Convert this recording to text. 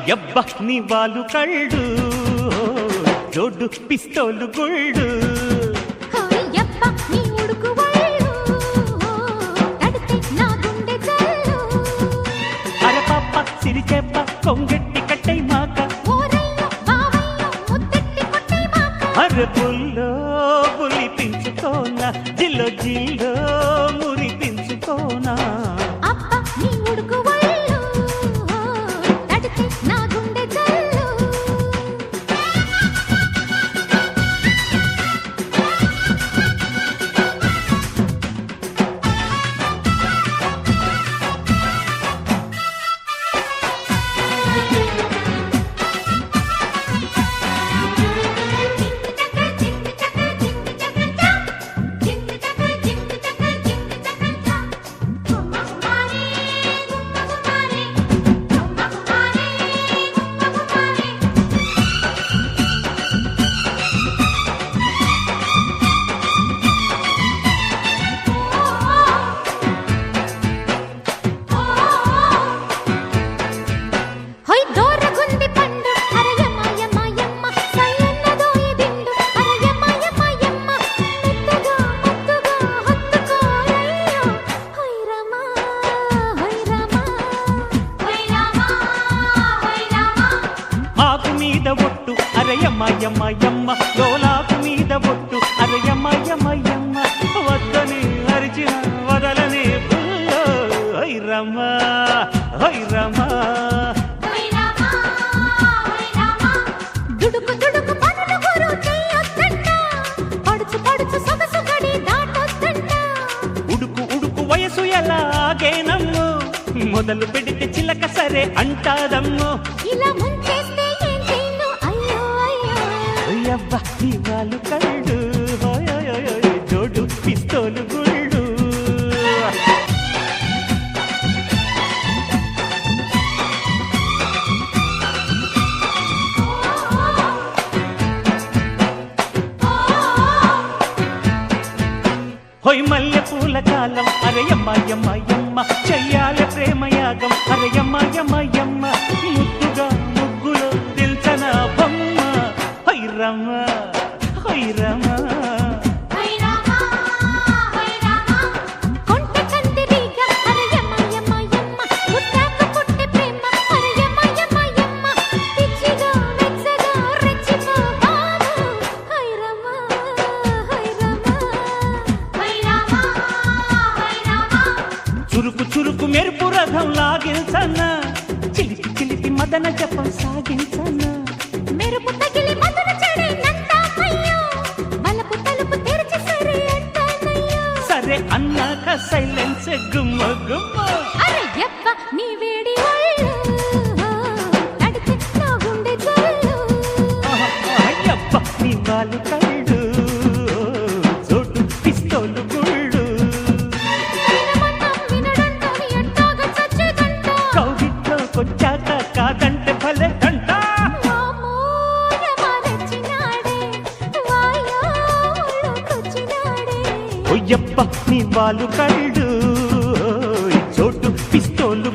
యబ్బ నీ వాళ్ళు కళ్ళు జోడు పిస్తోలు గుళ్ళు యబ్బ నీ ఉడుకు వాళ్ళు తడితే నా గుండె జల్లు అరపాప సిరిచెప్ప కొంగెట్టి కట్టై మాక ఓరయ్య బావయ్య ముద్దెట్టి కొట్టై మాక అరపుల్లో పులి పించుకోనా జిల్లో జిల్లో మురి పించుకోనా అబ్బ నీ ఉడుకు వాళ్ళు తడితే నా గుండె జల్లు హోయ్ దోరగుంది పండు అరయమ్మ యమ్మ యమ్మ సయ్యన్నదో ఇదిండు అరయమ్మ యమ్మ యమ్మ మెత్తగా ముద్దుగా హత్తుకోరయ్యో హోయ్ రామా హోయ్ రామా హోయ్ రామా హోయ్ రామా ఆకు మీద ఒట్టు అరయమ్మ యమ్మ యమ్మ లోలాకు మీద ఒట్టు అరయమ్మ యమ్మ యమ్మ వద్దని అరిచిన వదలని పుల్లో హై రమ్మా హై రమ్మా హోయ్ రామా హోయ్ రామా దుడుకు దుడుకు పనులు గురు చెయ్యొద్దంట పడుచు పడుచు సొగసు గడి దాటొద్దంట ఉడుకు ఉడుకు వయసు ఎలాగేనమ్ము మొదలు పెడితే చిలక సరే అంటాదమ్ము ఇలా ముంచేస్తే ఏం చేయను అయ్యో అయ్యో అయ్యబ్బ నీ వాళ్ళు కళ్ళు హోయ్ హోయ్ హోయ్ హోయ్ జోడు పిస్తోలు గుళ్ళు హోయ్ మల్లె పూల కాలం అరయమ్మ యమ్మ యమ్మ చెయ్యాల ప్రేమయాగం అరయమ్మ యమ్మ యమ్మ ముద్దుగా ముగ్గులో దిల్చన బొమ్మ హై రమ్మ హై రమ్మ హై రామా హై రామా కొంటె కందిరీగ అరయమ్మ యమ్మ యమ్మ ముద్దాకు పుట్టె ప్రేమ అరయమ్మ యమ్మ యమ్మ పిచ్చిగా వెచ్చగా రెచ్చిపో బాబు హై రామా హై రామా హై రామా హై రామా చురుకు చురుకు మెరుపు రథం లాగించన్న చిలిపి చిలిపి మదన జపం సాగించన్న మెరుపు తగిలి మధుర చెడేనంటామయ్యో బలపు తలుపు తెరిచి సరే అంటానయ్యో సరే అన్నాక సైలెన్స్ గుమ్మ గుమ్మ అరే యబ్బ నీ వేడి ఒళ్ళు తడితే నా గుండె జల్లు అయ్యప్ప నీ వాళ్ళు కళ్ళు జోడు పిస్తోలు గుళ్ళు వినమన్నా వినడంటాని ఎట్టాగా చచ్చేదంట కౌగిట్లో కొచ్చాక కాదంటే భలే అంట వామ్మో యమాలొచ్చినాడే వాయో ఒళ్ళుకొచ్చినాడే ఒయ్యప్ప నీ వాళ్ళు కళ్ళు చోటు పిస్తోలు